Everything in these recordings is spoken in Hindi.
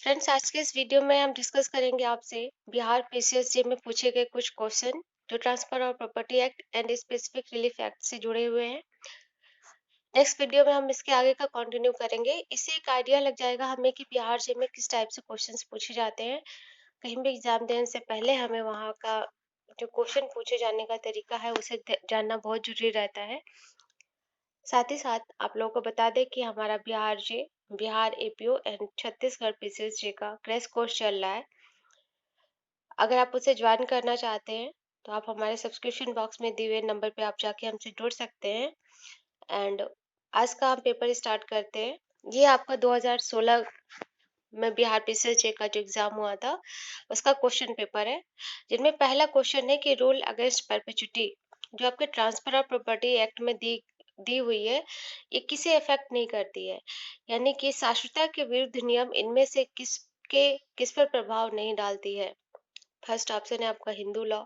फ्रेंड्स, आज के इस वीडियो में हम डिस्कस करेंगे आपसे बिहार पीसीएसजे में पूछे गए कुछ क्वेश्चन जो ट्रांसफर और property act and specific relief act से जुड़े हुए हैं। नेक्स्ट वीडियो में हम इसके आगे का कंटिन्यू करेंगे। इससे एक आइडिया लग जाएगा हमें कि बिहार जे में किस टाइप से क्वेश्चंस पूछे जाते हैं। कहीं भी एग्जाम देने से पहले हमें वहाँ का जो क्वेश्चन पूछे जाने का तरीका है उसे जानना बहुत जरूरी रहता है। साथ ही साथ आप लोगों को बता दें कि हमारा Bihar APO and Chhattisgarh PCSJ का क्रैश कोर्स चल रहा है। अगर आप उसे ज्वाइन करना चाहते हैं तो आप हमारे सब्सक्रिप्शन बॉक्स में दिए हुए नंबर पे आप जाके हमसे जुड़ सकते हैं। एंड आज का हम पेपर स्टार्ट करते हैं। ये आपका 2016 में बिहार पीसीएसजे का जो एग्जाम हुआ था उसका क्वेश्चन पेपर है, जिनमें पहला क्वेश्चन है कि रूल अगेंस्ट परपेचुटी जो आपके ट्रांसफर ऑफ प्रॉपर्टी एक्ट में दी दी हुई है, ये किसे इफेक्ट नहीं करती है। यानी कि शाश्वता के विरुद्ध नियम इनमें से किस पर प्रभाव नहीं डालती है। फर्स्ट ऑप्शन है आपका हिंदू लॉ,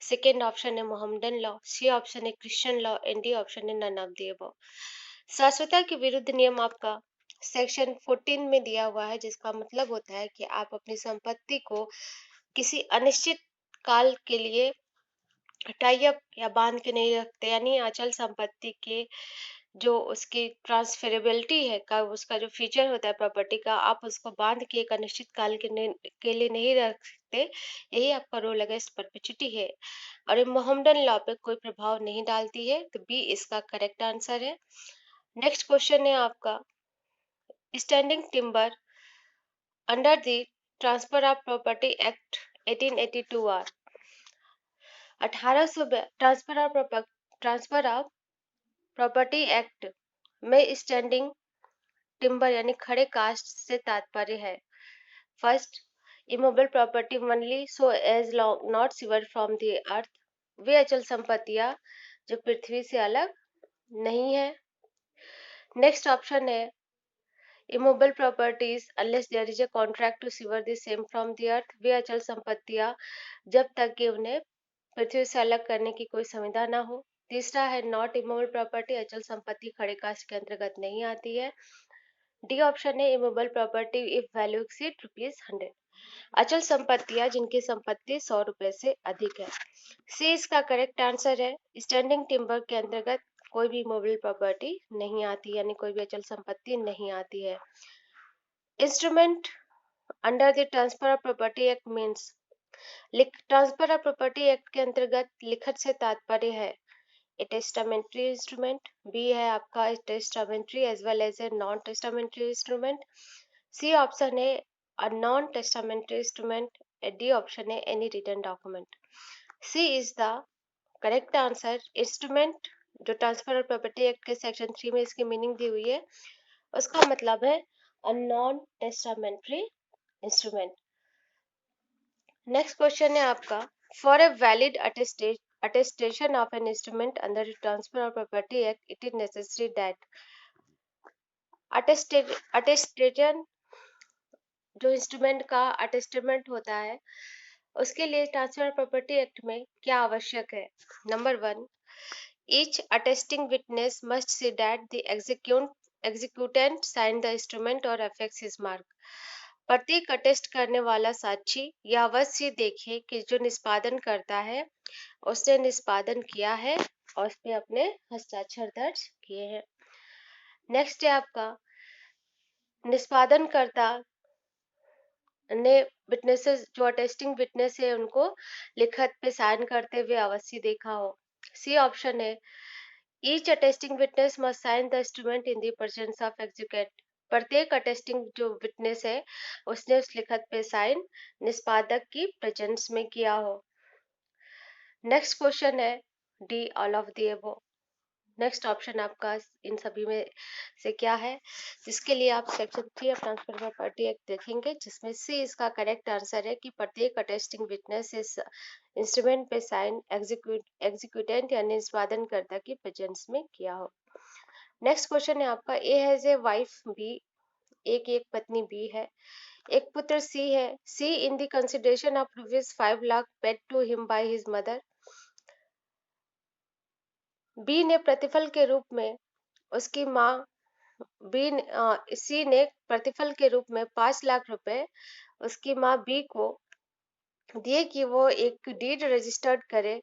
सेकेंड ऑप्शन है मोहम्मदन लॉ, सी ऑप्शन है Christian law and D option है नन ऑफ द अबव। शाश्वता के विरुद्ध नियम आपका सेक्शन 14 में दिया हुआ है, जिसका मतलब होता है कि आप अपनी संपत्ति को किसी अनिश्चित काल के लिए टाई अप या बांध के नहीं रखते। यानी अचल संपत्ति के जो उसकी ट्रांसफरेबिलिटी है का उसका जो फीचर होता है प्रॉपर्टी का, आप उसको बांध के एक अनिश्चित काल के लिए नहीं रख सकते। यही आपका रूल अगेंस्ट परपेचुटी है और ये मोहम्मदन लॉ पे कोई प्रभाव नहीं डालती है, तो बी इसका करेक्ट आंसर है। नेक्स्ट क्वेश्चन है आपका standing timber under the transfer of property act 1882 or 1800 transfer of property act में स्टैंडिंग टिम्बर यानी खड़े काष्ठ से तात्पर्य है। First, immovable property only so as long not severed from the earth, वे अचल संपत्तियां जो पृथ्वी से अलग नहीं है। नेक्स्ट ऑप्शन है immovable properties unless there is a contract to sever the same from the earth, वे अचल संपत्तियां जब तक कि उन्हें पृथ्वी से अलग करने की कोई संविदा ना हो। तीसरा है नॉट इमोबल प्रॉपर्टी, अचल संपत्ति खड़े काष्ठ के अंतर्गत नहीं आती है। डी ऑप्शन है immovable property if value exceed ₹100, अचल संपत्तियां जिनकी संपत्ति 100 रुपए से अधिक है। सी इसका करेक्ट आंसर है। स्टैंडिंग टिम्बर के अंतर्गत कोई भी इमोबल प्रॉपर्टी नहीं आती, यानी कोई भी अचल संपत्ति नहीं आती है। Instrument under the transfer of property act means, transfer of property act के अंतर्गत लिखत से तात्पर्य है ए टेस्टामेंट्री इंस्ट्रूमेंट, बी है आपका testamentary as well as a non testamentary instrument, C option है a non testamentary instrument, D option है any written document. C is the correct answer. Instrument जो ट्रांसफर ऑफ प्रॉपर्टी एक्ट के सेक्शन 3 में इसकी मीनिंग दी हुई है, उसका मतलब है a non testamentary instrument. Next question है आपका for a valid attestation of an instrument under the transfer of property act it is necessary that attestation जो इंस्ट्रूमेंट का अटेस्टमेंट होता है उसके लिए ट्रांसफर प्रॉपर्टी एक्ट में क्या आवश्यक है। Number 1, each attesting witness must see that the executant sign the instrument और अफेक्ट्स हिज मार्क। प्रत्येक अटेस्ट करने वाला साक्षी यह अवश्य देखे कि जो निष्पादन करता है उसने निष्पादन किया है और उसमें अपने हस्ताक्षर दर्ज किए हैं। नेक्स्ट है आपका निष्पादनकर्ता ने विटनेसेस जो अटेस्टिंग विटनेस है उनको लिखत पे साइन करते हुए अवश्य देखा हो। सी ऑप्शन है each attesting witness must sign the instrument in the presence of execute, प्रत्येक अटेस्टिंग जो विटनेस है उसने उस लिखत पे साइन निष्पादक की प्रेजेंस में किया हो। नेक्स्ट क्वेश्चन है D all of the above. Next option आपका इन सभी में से क्या है, जिसके लिए आप section 3 of transfer property act देखेंगे, जिसमें सी इसका करेक्ट आंसर है कि प्रत्येक अटेस्टिंग विटनेस इस इंस्ट्रूमेंट पे साइन एग्जीक्यूटेंट यानी निष्पादनकर्ता की प्रेजेंस में किया हो। नेक्स्ट क्वेश्चन है आपका A has a wife B, एक पत्नी बी है, एक पुत्र सी है, C in the consideration of ₹5 lakh paid to him by his mother, B ने प्रतिफल के रूप में उसकी माँ सी ने प्रतिफल के रूप में 5 लाख रुपए उसकी माँ बी को दिए कि वो एक डीड रजिस्टर्ड करे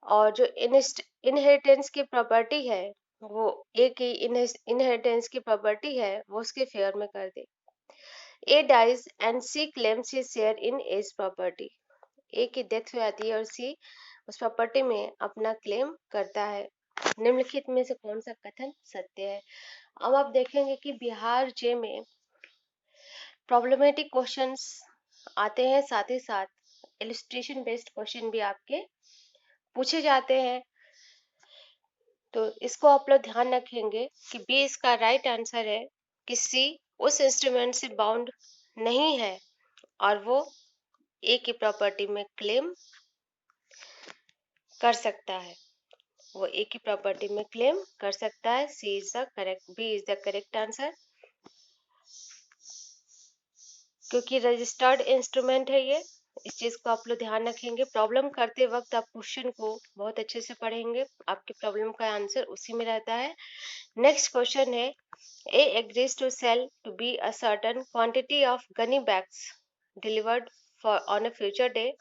और जो इनहेरिटेंस की प्रॉपर्टी है वो ए की इनहेरिटेंस की प्रॉपर्टी है वो उसके फेवर में कर दे। A dies and C claims his share in as property. A की डेथ हो जाती है और सी उस प्रॉपर्टी में अपना क्लेम करता है। निम्नलिखित में से कौन सा कथन सत्य है? अब आप देखेंगे कि बिहार जे में प्रॉब्लमेटिक क्वेश्चंस आते हैं, साथ ही साथ इलस्ट्रेशन बेस्ड क्वेश्चन भी आपके पूछे जाते हैं। तो इसको आप लोग ध्यान रखेंगे कि बी इसका राइट आंसर है कि सी उस इंस्ट्रूमेंट से बाउंड नहीं है और वो ए की प्रॉपर्टी में क्लेम कर सकता है। वो ए की प्रॉपर्टी में क्लेम कर सकता है। C is the correct, B is the correct answer, क्योंकि रजिस्टर्ड इंस्ट्रूमेंट है ये। इस चीज को आप लोग ध्यान रखेंगे। प्रॉब्लम करते वक्त आप क्वेश्चन को बहुत अच्छे से पढ़ेंगे, आपकी प्रॉब्लम का आंसर उसी में रहता है। नेक्स्ट क्वेश्चन है, A agrees to sell to B a certain quantity of gunny bags delivered on a future day.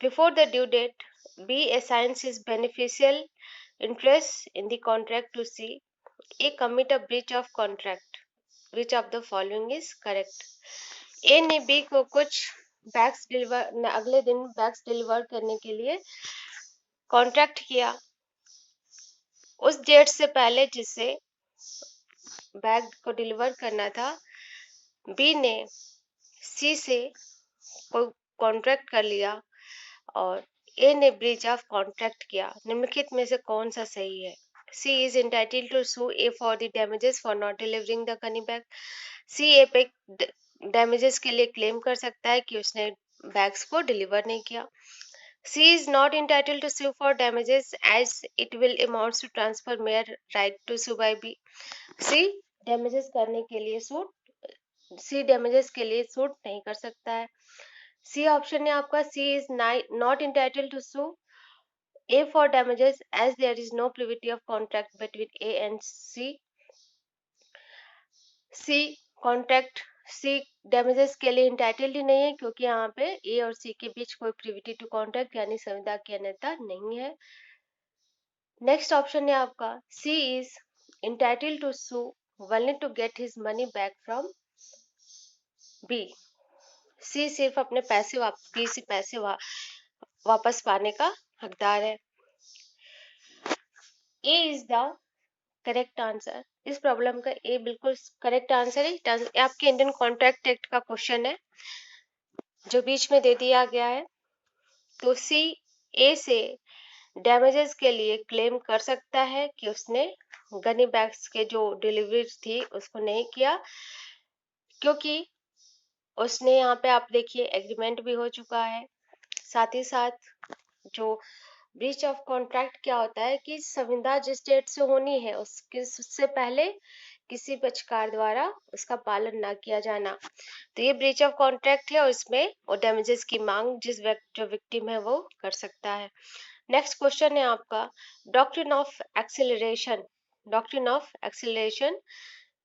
Before the due date, B assigns his beneficial interest in the contract to C. A commit a breach of contract. Which of the following is correct? A ने B को कुछ अगले दिन बैग्स डिलीवर करने के लिए कॉन्ट्रैक्ट किया उस डेट से पहले जिससे बैग को डिलीवर करना था। बी ने सी से कोई कॉन्ट्रैक्ट कर लिया और ए ने ब्रीच ऑफ कॉन्ट्रैक्ट किया। निम्नलिखित में से कौन सा सही है? C is entitled to sue A for the damages for not delivering the gunny bag. C A पे डैमेजेस के लिए क्लेम कर सकता है कि उसने बैग्स को डिलीवर नहीं किया। C is not entitled to sue for damages as it will amount to transfer mere right to sue by B. C damages करने के लिए सूट नहीं कर सकता है। सी ऑप्शन है आपका, C is not entitled to sue A for damages as there is no privity of contract between A and C. C damages के लिए इंटाइटल्ड ही नहीं है क्योंकि यहाँ पे ए और सी के बीच कोई प्रिविटी टू कॉन्ट्रैक्ट यानी संविदा की अन्यता नहीं है। नेक्स्ट ऑप्शन है आपका, C is entitled to sue only to get his money back from B. C सिर्फ अपने बी से पैसे वापस पाने का हकदार है। ए इज द करेक्ट आंसर। इस प्रॉब्लम का ए बिल्कुल करेक्ट आंसर है। आपके इंडियन कॉन्ट्रैक्ट एक्ट का क्वेश्चन है जो बीच में दे दिया गया है। तो सी ए से डैमेजेस के लिए क्लेम कर सकता है कि उसने गनी बैग्स के जो डिलीवरी थी उसको नहीं किया, क्योंकि उसने यहाँ पे आप देखिए एग्रीमेंट भी हो चुका है। साथ ही साथ जो ब्रीच ऑफ कॉन्ट्रैक्ट क्या होता है कि संविदा जिस डेट से होनी है उससे पहले किसी पक्षकार द्वारा उसका पालन ना किया जाना, तो ये ब्रीच ऑफ कॉन्ट्रैक्ट है और इसमें वो डैमेजेस की मांग जो विक्टिम है वो कर सकता है। नेक्स्ट क्वेश्चन है आपका, doctrine of acceleration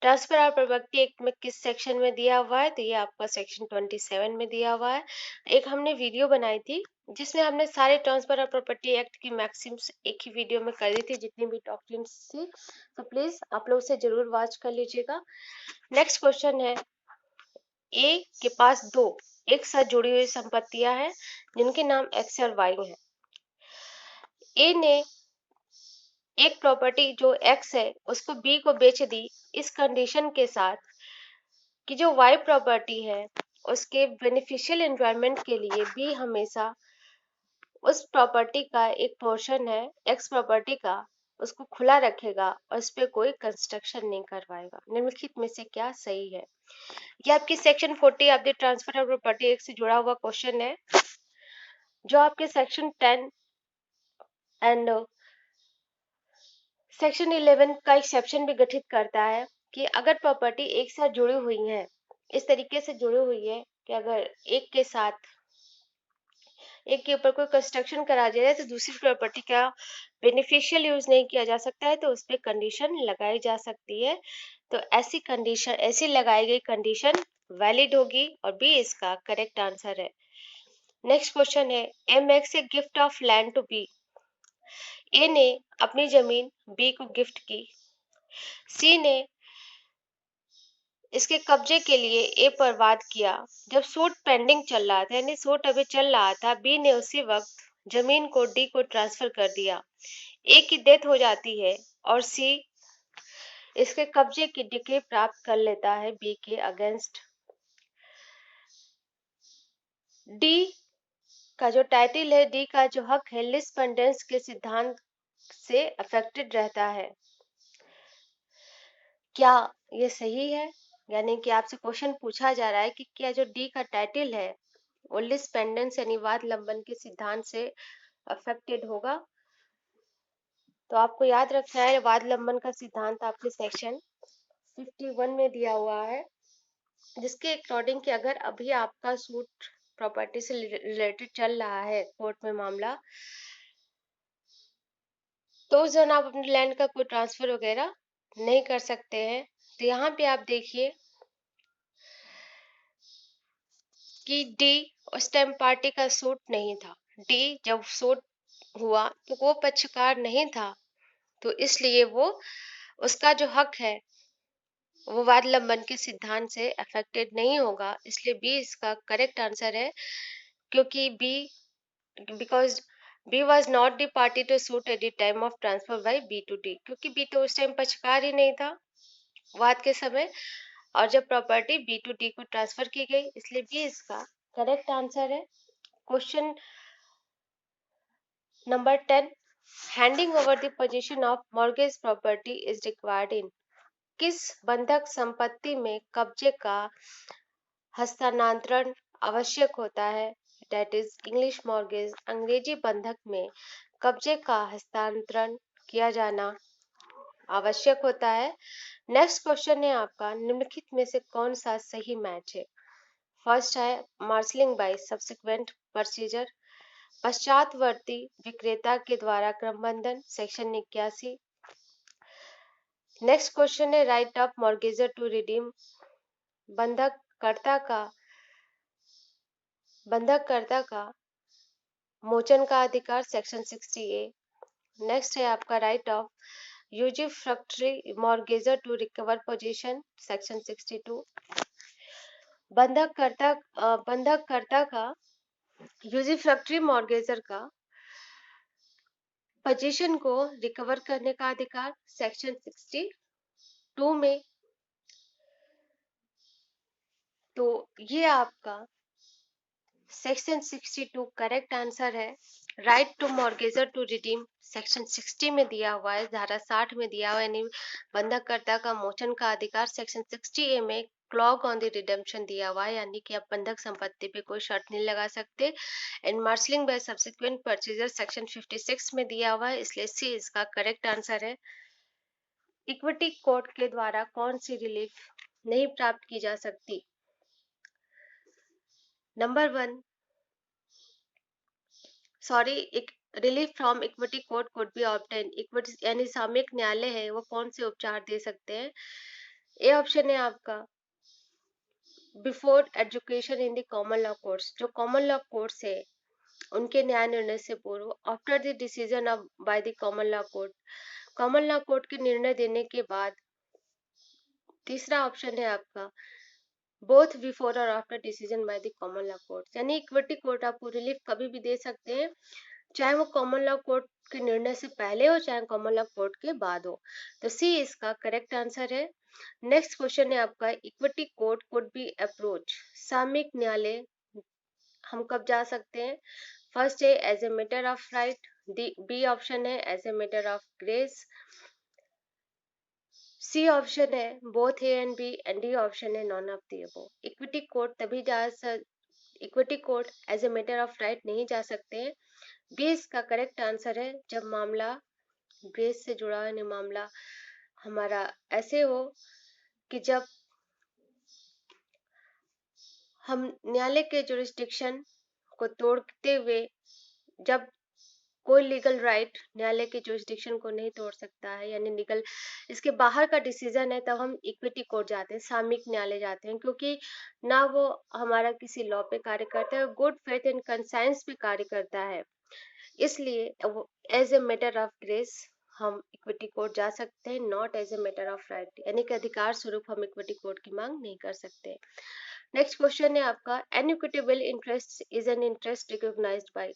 transfer of property act में किस सेक्शन में दिया हुआ है? तो ये आपका सेक्शन 27 में दिया हुआ है। एक हमने वीडियो बनाई थी जिसमें हमने सारे ट्रांसफर ऑफ प्रॉपर्टी एक्ट की मैक्सिम्स एक ही वीडियो में कर दी थी, जितनी भी डॉक्ट्रिन्स थी। तो प्लीज आप लोग उसे जरूर वॉच कर लीजिएगा। नेक्स्ट क्वेश्चन है, ए के पास दो एक साथ जुड़ी हुई संपत्तियां हैं जिनके नाम एक्स और वाई हैं। ए ने एक प्रॉपर्टी जो एक्स है उसको बी को बेच दी इस कंडीशन के साथ कि जो वाई प्रॉपर्टी है उसके बेनिफिशियल एनवायरनमेंट के लिए बी हमेशा उस प्रॉपर्टी का एक पोर्शन है एक्स प्रॉपर्टी का उसको खुला रखेगा और उस पर कोई कंस्ट्रक्शन नहीं करवाएगा। निम्नलिखित में से क्या सही है? ये आपकी section 40 of the transfer of property act से जुड़ा हुआ क्वेश्चन है जो आपके सेक्शन 10 एंड सेक्शन 11 का एक्सेप्शन भी गठित करता है कि अगर प्रॉपर्टी एक साथ जुड़ी हुई है, इस तरीके से जुड़ी हुई है कि अगर एक के साथ एक के ऊपर कोई कंस्ट्रक्शन करा दिया जाए तो दूसरी प्रॉपर्टी का बेनिफिशियल यूज नहीं किया जा सकता है, तो उस पर कंडीशन लगाई जा सकती है। तो ऐसी कंडीशन, ऐसी लगाई गई कंडीशन वैलिड होगी और बी इसका करेक्ट आंसर है। नेक्स्ट क्वेश्चन है, A makes a gift of land to B. A ने अपनी जमीन बी को गिफ्ट की। सी ने इसके कब्जे के लिए ए पर वाद किया। जब सूट पेंडिंग चल रहा था, यानी सूट अभी चल रहा था, बी ने उसी वक्त जमीन को डी को ट्रांसफर कर दिया। ए की डेथ हो जाती है और सी इसके कब्जे की डिक्री प्राप्त कर लेता है बी के अगेंस्ट। डी का जो टाइटल है, डी का जो हक है, लिस्ट पेंडेंस के सिद्धांत से अफेक्टेड रहता है। क्या ये सही है? यानी कि आपसे क्वेश्चन पूछा जा रहा है कि क्या जो डी का टाइटल है वो लिस्ट पेंडेंस यानी वाद लंबन के सिद्धांत से अफेक्टेड होगा। तो आपको याद रखना है, वाद लंबन का सिद्धांत आपके सेक्शन 51 में दिया हुआ है, जिसके अकॉर्डिंग कि अगर अभी आपका सूट प्रॉपर्टी से रिलेटेड चल रहा है कोर्ट में मामला, तो उस दौरान आप अपने लैंड का कोई ट्रांसफर वगैरह नहीं कर सकते हैं। तो यहाँ पे आप देखिए कि डी उस टाइम पार्टी का सूट नहीं था। डी जब सूट हुआ तो वो पक्षकार नहीं था, तो इसलिए वो उसका जो हक है वो वाद लंबन के सिद्धांत से अफेक्टेड नहीं होगा। इसलिए बी इसका करेक्ट आंसर है, क्योंकि B because B was not the party to suit at the time of transfer by B to D, क्योंकि बी तो उस टाइम पक्षकार ही नहीं था वाद के समय, और जब प्रॉपर्टी बी टू डी को ट्रांसफर की गई, इसलिए बी इसका करेक्ट आंसर है। Question number 10, handing over the position of mortgage property is required in. किस बंधक संपत्ति में कब्जे का हस्तांतरण आवश्यक होता है? That is English mortgage. अंग्रेजी बंधक में कब्जे का हस्तांतरण किया जाना आवश्यक होता है। नेक्स्ट क्वेश्चन है आपका, निम्नलिखित में से कौन सा सही मैच है? फर्स्ट है मार्शलिंग बाय सब्सिक्वेंट प्रोसीजर, पश्चातवर्ती विक्रेता के द्वारा क्रमबंधन, सेक्शन 81। नेक्स्ट क्वेश्चन है right of mortgagor to redeem, बंधककर्ता का मोचन का अधिकार, सेक्शन 60A। नेक्स्ट है आपका right of usufructuary mortgagor to recover possession, section 62। बंधककर्ता का यूजीफ्रक्टरी मॉर्गेजर का पोजीशन को रिकवर करने का अधिकार, सेक्शन 62 में। तो ये आपका सेक्शन 62 करेक्ट आंसर है। Right to mortgagor to redeem section 60 में दिया हुआ है, धारा 60 में दिया हुआ है, यानी बंधककर्ता का मोचन का अधिकार सेक्शन 60A में क्लॉग ऑन द रिडेम्पशन दिया हुआ है, यानी कि आप बंधक संपत्ति पे कोई शर्त नहीं लगा सकते। And marshalling by subsequent purchaser section 56 में दिया हुआ है, इसलिए सी इसका करेक्ट आंसर है। इक्विटी कोर्ट के द्वारा कौन सी रिलीफ नहीं प्राप्त की जा सकती? Number 1, relief from equity court could B obtain. Equity यानी सामयिक न्यायालय है, वो कौन से उपचार दे सकते हैं? ए ऑप्शन है आपका before education in the common law courts, जो कॉमन लॉ कोर्ट्स है उनके न्याय निर्णय से पूर्व, after the decision of by the common law court, common law court के निर्णय देने के बाद। तीसरा ऑप्शन है आपका बोथ बिफोर और after decision by the common law court, यानी इक्विटी कोर्ट आपको रिलीफ कभी भी दे सकते हैं, चाहे वो कॉमन लॉ कोर्ट के निर्णय से पहले हो चाहे कॉमन लॉ कोर्ट के बाद हो। तो सी इसका करेक्ट आंसर है। नेक्स्ट क्वेश्चन है आपका, equity court could be approach, सामयिक न्यायालय हम कब जा सकते हैं? फर्स्ट है as a matter of right, B option है as a matter of grace, C option है both A and B, and D option है none of the above. Equity court as a matter of right नहीं जा सकते हैं। बी इसका करेक्ट आंसर है, जब मामला ग्रेस से जुड़ा है, मामला हमारा ऐसे हो कि जब हम न्यायालय के जुरिस्डिक्शन को तोड़ते हुए, जब कोई लीगल राइट न्यायालय के जुरिस्डिक्शन को नहीं तोड़ सकता है, यानी लीगल इसके बाहर का डिसीजन है, तब हम इक्विटी कोर्ट जाते हैं, सामयिक न्यायालय जाते हैं, क्योंकि ना वो हमारा किसी लॉ पे कार्य करता है, गुड फेथ एंड कंसाइंस पे कार्य करता है। इसलिए as a matter of grace हम इक्विटी कोर्ट जा सकते हैं, not as a matter of right, यानी कि अधिकार स्वरूप हम इक्विटी कोर्ट की मांग नहीं कर सकते। नेक्स्ट क्वेश्चन है आपका, an equitable interest is an interest recognised by.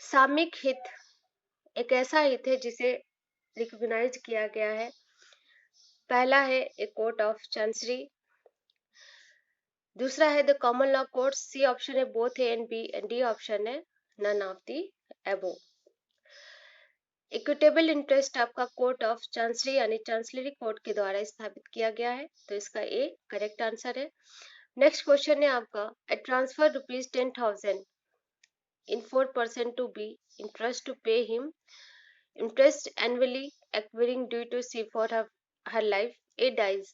सामयिक हित एक ऐसा हित है जिसे रिकॉग्नाइज किया गया है। पहला है ए कोर्ट ऑफ चांसरी, दूसरा है the common law court, C option है both A and B, and D option है none of the above. Equitable interest आपका कोर्ट ऑफ चांसरी यानी चांसलरी कोर्ट के द्वारा स्थापित किया गया है, तो इसका ए करेक्ट आंसर है। नेक्स्ट क्वेश्चन है आपका, A transfer rupees 10,000 in 4% to B interest to pay him interest annually acquiring due to C for her life. A dies,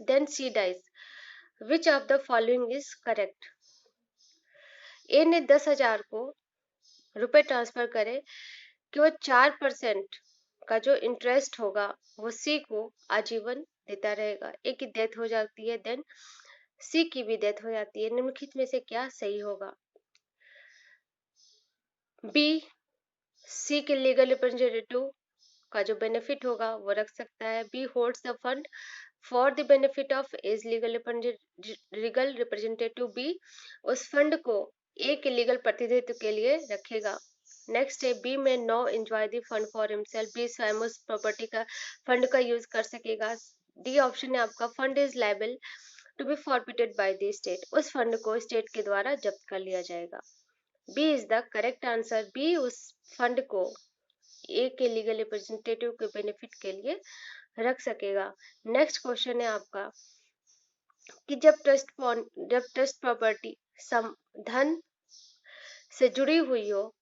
then C dies. Which of the following is correct? A ने 10,000 को रुपए ट्रांसफर करे कि वो 4% का जो इंटरेस्ट होगा वो सी को आजीवन देता रहेगा। ए की डेथ हो जाती है, देन सी की भी डेथ हो जाती है। निम्नलिखित में से क्या सही होगा? बी, सी के लीगल रिप्रेजेंटेटिव का जो बेनिफिट होगा वो रख सकता है। B holds the fund for the benefit of as legal representative B उस फंड को ए के लीगल प्रतिनिधित्व के लिए रखेगा। नेक्स्ट है बी में no enjoy the fund for himself, B स्वयं उस प्रॉपर्टी का फंड का यूज कर सकेगा। डी ऑप्शन है आपका, fund is liable to be forfeited by the state, उस फंड को स्टेट के द्वारा जब्त कर लिया जाएगा। B is the correct answer, B उस फंड को ए के लीगल रिप्रेजेंटेटिव के बेनिफिट के लिए रख सकेगा। नेक्स्ट क्वेश्चन है आपका कि जब ट्रस्ट प्रॉपर्टी धन से जुड़ी हुई हो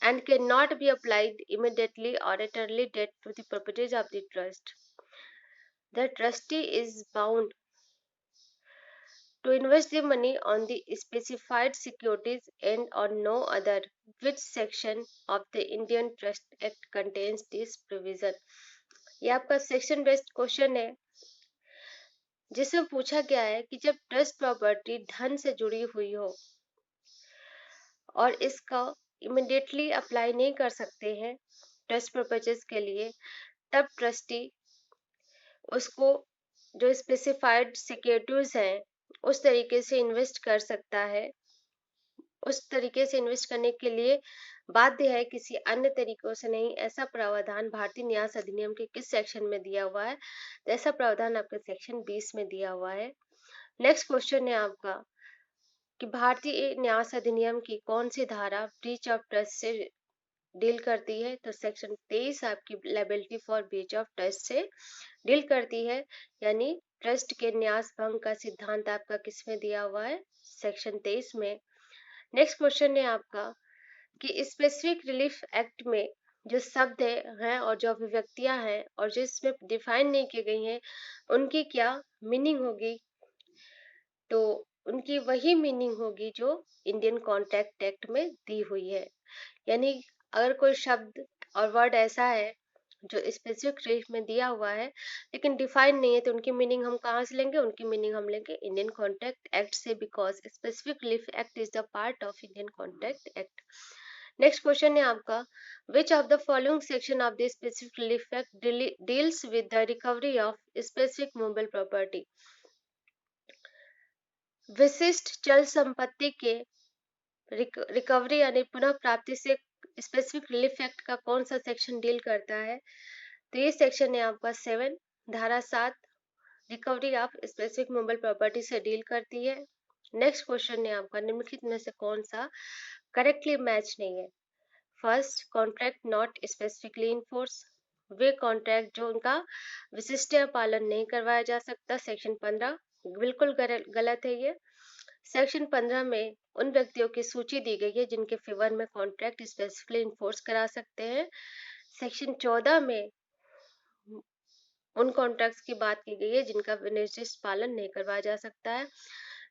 and cannot be applied immediately or at early date to the properties of the trust, the trustee is bound to invest the money on the specified securities and on no other. Which section of the Indian Trust Act contains this provision? ये आपका सेक्शन बेस्ड क्वेश्चन है जिसमें पूछा गया है कि जब ट्रस्ट प्रॉपर्टी धन से जुड़ी हुई हो और इसका इमिडिएटली अप्लाई नहीं कर सकते हैं ट्रस्ट पर्पजेस के लिए, तब ट्रस्टी उसको जो स्पेसिफाइड सिक्योरिटीज हैं उस तरीके से इन्वेस्ट कर सकता है, उस तरीके से इन्वेस्ट करने के लिए बाध्य है, किसी अन्य तरीकों से नहीं। ऐसा प्रावधान भारतीय न्यास अधिनियम के किस सेक्शन में दिया हुआ है? तो ऐसा प्रावधान आपके सेक्शन 20 में दिया हुआ है। नेक्स्ट क्वेश्चन है आपका कि भारतीय न्यास अधिनियम की कौन सी धारा ब्रीच ऑफ ट्रस्ट से डील करती है? तो सेक्शन 23 आपकी liability for breach of trust से डील करती है, यानी ट्रस्ट के न्यास भंग का सिद्धांत आपका किसमें दिया हुआ है? सेक्शन 23 में। नेक्स्ट क्वेश्चन है आपका कि स्पेसिफिक रिलीफ एक्ट में जो शब्द हैं और जो अभिव्यक्तियां हैं और जो इसमें डिफाइन नहीं की गई हैं उनकी क्या मीनिंग होगी? तो उनकी वही मीनिंग होगी जो इंडियन कॉन्ट्रैक्ट एक्ट में दी हुई है। यानी अगर कोई शब्द और वर्ड ऐसा है जो स्पेसिफिक रिलीफ में दिया हुआ है लेकिन डिफाइन नहीं है, तो उनकी मीनिंग हम कहाँ से लेंगे? उनकी मीनिंग हम लेंगे इंडियन कॉन्ट्रैक्ट एक्ट से, because specific relief act is the part of Indian contract act. Next question है आपका, which of the following section of the specific relief act deals with the recovery of specific movable property? विशिष्ट चल संपत्ति के रिकवरी यानी पुनः प्राप्ति से स्पेसिफिक रिलीफ एक्ट का कौन सा सेक्शन डील करता है? तो ये सेक्शन है आपका 7, धारा 7 recovery of specific movable property से डील करती है। नेक्स्ट क्वेश्चन है आपका, निम्नलिखित में से कौन सा करेक्टली मैच नहीं है? First, contract not specifically in force, way contract जो उनका विशिष्ट पालन नहीं करवाया जा सकता, सेक्शन 15 बिल्कुल गलत है ये। सेक्शन 15 में उन व्यक्तियों की सूची दी गई है जिनके फेवर में कॉन्ट्रैक्ट स्पेसिफिकली इन्फोर्स करा सकते हैं। सेक्शन 14 में उन कॉन्ट्रैक्ट्स की बात की गई है जिनका विनिर्दिष्ट पालन नहीं करवाया जा सकता है।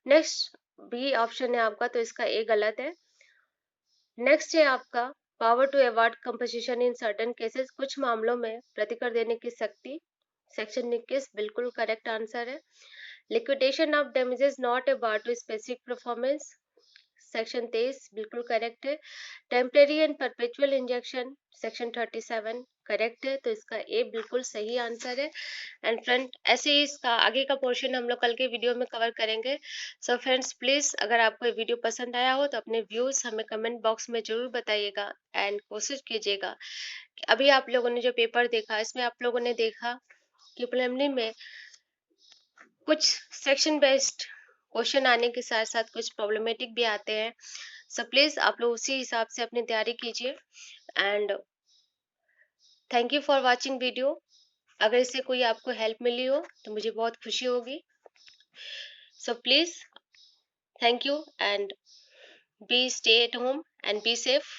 नेक्स्ट बी ऑप्शन है आपका, तो इसका ए गलत है। नेक्स्ट है आपका power to award compensation in certain cases, कुछ मामलों में प्रतिकर देने की शक्ति। सेक्शन 21 बिल्कुल करेक्ट आंसर है। Liquidation of damages not a bar to specific performance. Section 23 बिल्कुल करेक्ट है। Temporary and perpetual injunction, section 37 correct है, तो इसका ए बिल्कुल सही आंसर है। एंड फ्रेंड, ऐसे ही इसका आगे का पोर्शन हम लोग कल के वीडियो में कवर करेंगे। सो फ्रेंड्स, प्लीज अगर आपको ये वीडियो पसंद आया हो तो अपने व्यूज हमें कमेंट बॉक्स में जरूर बताइएगा एंड कोशिश कीजिएगा कि अभी आप लोगों ने जो पेपर देखा, इसमें आप लोगों ने देखा कि प्रिलिमिनरी में कुछ सेक्शन बेस्ड क्वेश्चन आने के साथ साथ कुछ प्रॉब्लमेटिक भी आते हैं। सो प्लीज आप लोग उसी हिसाब से अपनी तैयारी कीजिए। And thank you for watching video. अगर इससे कोई आपको हेल्प मिली हो तो मुझे बहुत खुशी होगी। So please, thank you and be stay at home and be safe.